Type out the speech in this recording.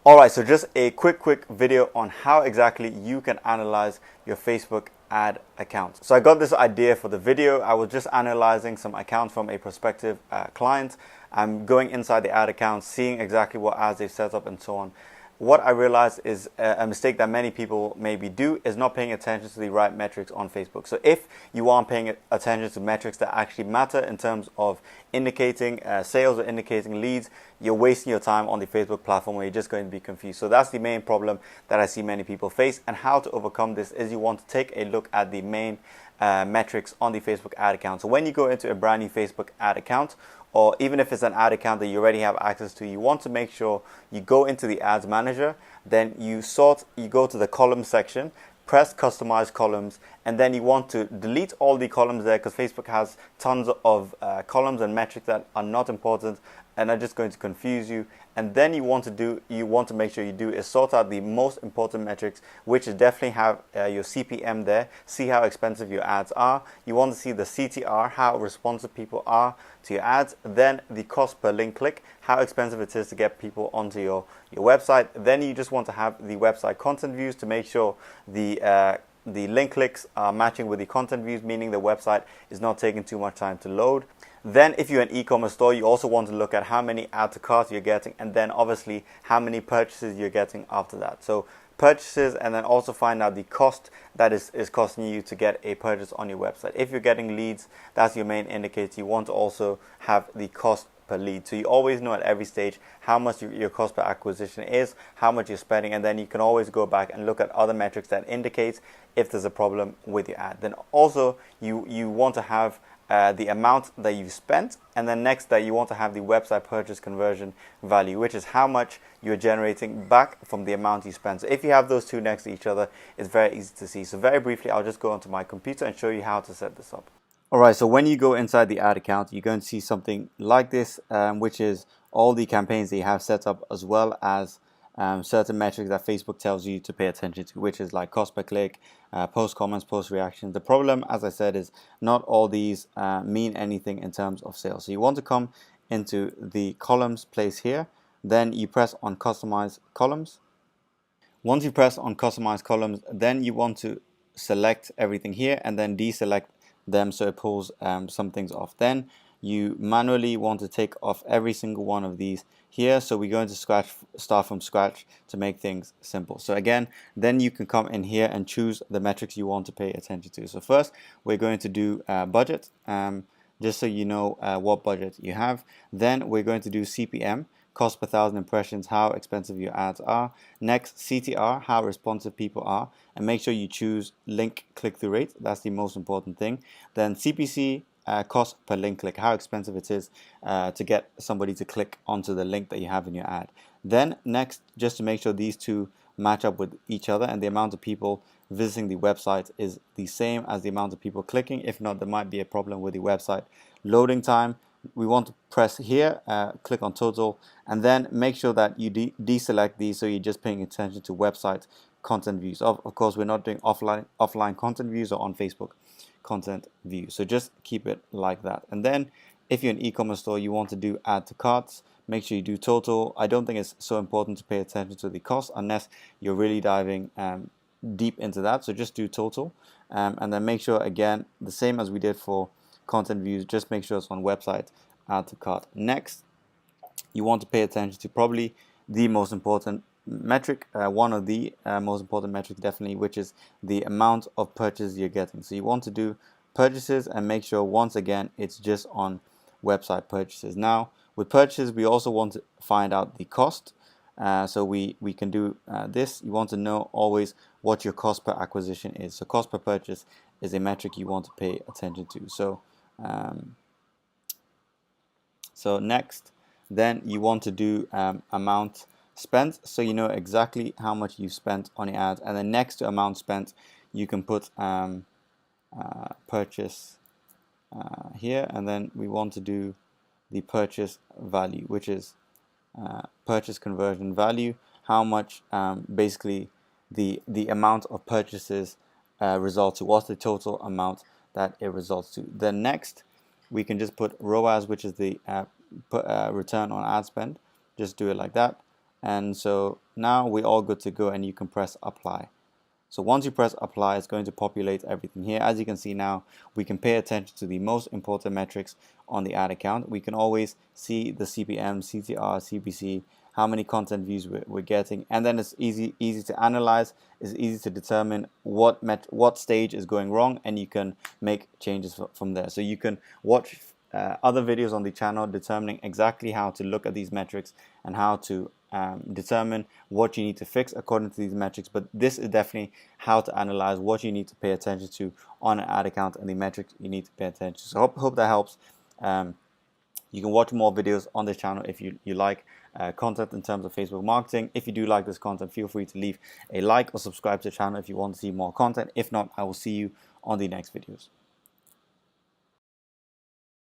Alright, so just a quick video on how exactly you can analyze your Facebook ad account. So I got this idea for the video. I was just analyzing some accounts from a prospective client. I'm going inside the ad account, seeing exactly what ads they've set up and so on. What I realized is a mistake that many people maybe do is not paying attention to the right metrics on Facebook. So if you aren't paying attention to metrics that actually matter in terms of indicating sales or indicating leads, you're wasting your time on the Facebook platform where you're just going to be confused. So that's the main problem that I see many people face, and how to overcome this is you want to take a look at the main metrics on the Facebook ad account. So when you go into a brand new Facebook ad account, or even if it's an ad account that you already have access to, you want to make sure you go into the ads manager, then you go to the column section, press customize columns, and then you want to delete all the columns there, because Facebook has tons of columns and metrics that are not important and are just going to confuse you. And then you want to make sure you do is sort out the most important metrics, which is definitely have your CPM there, see how expensive your ads are. You want to see the CTR, how responsive people are to your ads. Then the cost per link click, how expensive it is to get people onto your website. Then you just want to have the website content views to make sure the link clicks are matching with the content views, meaning the website is not taking too much time to load. Then if you're an e-commerce store, you also want to look at how many add to cart you're getting, and then obviously how many purchases you're getting after that. So purchases, and then also find out the cost that is costing you to get a purchase on your website. If you're getting leads, that's your main indicator. You want to also have the cost per lead, so you always know at every stage how much your cost per acquisition is, how much you're spending, and then you can always go back and look at other metrics that indicate if there's a problem with your ad. Then also you want to have the amount that you spent, and then next that you want to have the website purchase conversion value, which is how much you're generating back from the amount you spent. So if you have those two next to each other, it's very easy to see. So very briefly, I'll just go onto my computer and show you how to set this up. Alright, so when you go inside the ad account, you're going to see something like this, which is all the campaigns that you have set up, as well as certain metrics that Facebook tells you to pay attention to, which is like cost per click, post comments, post reactions. The problem, as I said, is not all these mean anything in terms of sales. So you want to come into the columns place here, then you press on customize columns. Once you press on customize columns, then you want to select everything here and then deselect them so it pulls some things off. Then you manually want to take off every single one of these here, so we're going to start from scratch to make things simple. So again, then you can come in here and choose the metrics you want to pay attention to. So first we're going to do budget, just so you know what budget you have. Then we're going to do CPM, cost per thousand impressions, how expensive your ads are. Next, CTR, how responsive people are, and make sure you choose link click-through rate. That's the most important thing. Then CPC, cost per link click, how expensive it is to get somebody to click onto the link that you have in your ad. Then next, just to make sure these two match up with each other and the amount of people visiting the website is the same as the amount of people clicking. If not, there might be a problem with the website loading time. We want to press here, click on total, and then make sure that you deselect these, so you're just paying attention to website content views. Of course, we're not doing offline content views or on Facebook content views, so just keep it like that. And then if you're an e-commerce store, you want to do add to carts, make sure you do total. I don't think it's so important to pay attention to the cost unless you're really diving deep into that, so just do total, and then make sure, again, the same as we did for content views, just make sure it's on website add to cart. Next, you want to pay attention to probably the most important metric, one of the most important metrics definitely, which is the amount of purchases you're getting. So you want to do purchases and make sure, once again, it's just on website purchases. Now with purchases, we also want to find out the cost, so we can do this. You want to know always what your cost per acquisition is. So cost per purchase is a metric you want to pay attention to. So next, then you want to do amount spent, so you know exactly how much you spent on your ads. And then next to amount spent, you can put purchase here, and then we want to do the purchase value, which is purchase conversion value, how much basically the amount of purchases result to, what's the total amount that it results to. Then next, we can just put ROAS, which is the return on ad spend. Just do it like that. And so now we're all good to go, and you can press apply. So once you press apply, it's going to populate everything here. As you can see now, we can pay attention to the most important metrics on the ad account. We can always see the CPM, CTR, CPC, how many content views we're getting, and then it's easy to analyze. It's easy to determine what stage is going wrong, and you can make changes from there. So you can watch other videos on the channel determining exactly how to look at these metrics and how to determine what you need to fix according to these metrics. But this is definitely how to analyze what you need to pay attention to on an ad account and the metrics you need to pay attention to. So hope that helps. You can watch more videos on this channel if you like content in terms of Facebook marketing. If you do like this content, feel free to leave a like or subscribe to the channel if you want to see more content. If not, I will see you on the next videos.